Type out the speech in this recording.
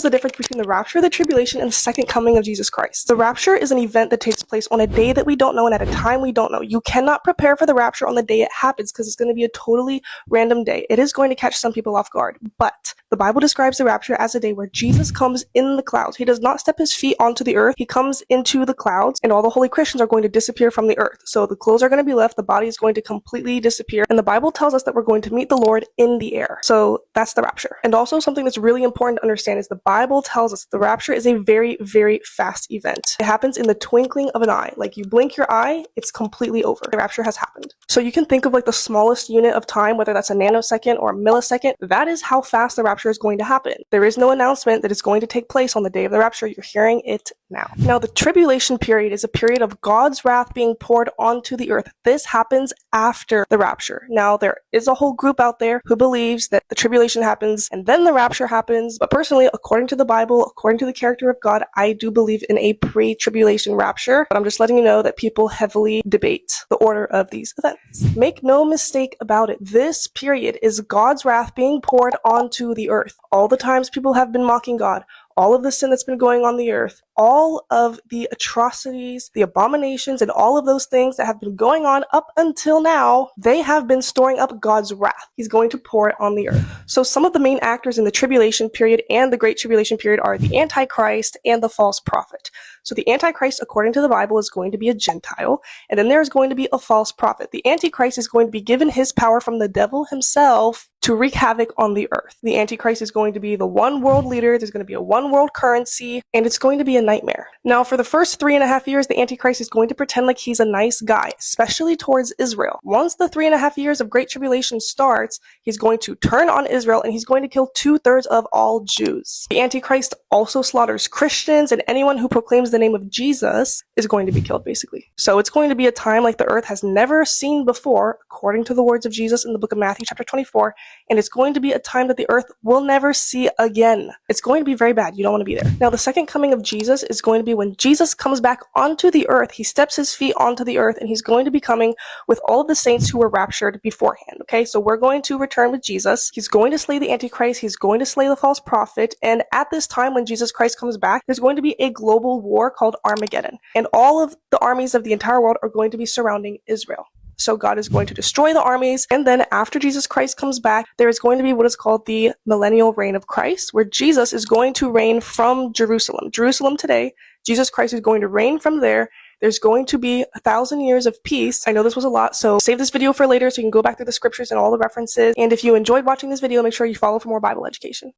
The difference between the rapture, the tribulation, and the second coming of Jesus Christ. The rapture is an event that takes place on a day that we don't know and at a time we don't know. You cannot prepare for the rapture on the day it happens because it's going to be a totally random day. It is going to catch some people off guard, but the Bible describes the rapture as a day where Jesus comes in the clouds. He does not step his feet onto the earth. He comes into the clouds, and all the holy Christians are going to disappear from the earth. So the clothes are going to be left, the body is going to completely disappear, and the Bible tells us that we're going to meet the Lord in the air. So that's the rapture. And also something that's really important to understand is the Bible tells us the rapture is a very, very fast event. It happens in the twinkling of an eye. Like you blink your eye, it's completely over. The rapture has happened. So you can think of like the smallest unit of time, whether that's a nanosecond or a millisecond. That is how fast the rapture is going to happen. There is no announcement that it's going to take place on the day of the rapture. You're hearing it now. Now, the tribulation period is a period of God's wrath being poured onto the earth. This happens after the rapture. Now, there is a whole group out there who believes that the tribulation happens and then the rapture happens. But personally, according to the Bible, according to the character of God, I do believe in a pre-tribulation rapture. But I'm just letting you know that people heavily debate the order of these events. Make no mistake about it. This period is God's wrath being poured onto the earth. All the times people have been mocking God, all of the sin that's been going on the earth, all of the atrocities, the abominations, and all of those things that have been going on up until now, they have been storing up God's wrath. He's going to pour it on the earth. So some of the main actors in the tribulation period and the great tribulation period are the Antichrist and the false prophet. So the Antichrist, according to the Bible, is going to be a Gentile, and then there's going to be a false prophet. The Antichrist is going to be given his power from the devil himself to wreak havoc on the earth. The Antichrist is going to be the one world leader, there's going to be a one world currency, and it's going to be a nightmare. Now, for the first 3.5 years, the Antichrist is going to pretend like he's a nice guy, especially towards Israel. Once the 3.5 years of Great Tribulation starts, he's going to turn on Israel and he's going to kill 2/3 of all Jews. The Antichrist also slaughters Christians, and anyone who proclaims the name of Jesus is going to be killed, basically. So it's going to be a time like the earth has never seen before, according to the words of Jesus in the book of Matthew, chapter 24, and it's going to be a time that the earth will never see again. It's going to be very bad. You don't want to be there. Now, the second coming of Jesus is going to be when Jesus comes back onto the earth. He steps his feet onto the earth, and he's going to be coming with all of the saints who were raptured beforehand. Okay, so we're going to return with Jesus. He's going to slay the Antichrist. He's going to slay the false prophet. And at this time, when Jesus Christ comes back, there's going to be a global war called Armageddon. And all of the armies of the entire world are going to be surrounding Israel. So God is going to destroy the armies. And then after Jesus Christ comes back, there is going to be what is called the millennial reign of Christ, where Jesus is going to reign from Jerusalem. Jerusalem today, Jesus Christ is going to reign from there. There's going to be 1,000 years of peace. I know this was a lot, so save this video for later so you can go back through the scriptures and all the references. And if you enjoyed watching this video, make sure you follow for more Bible education.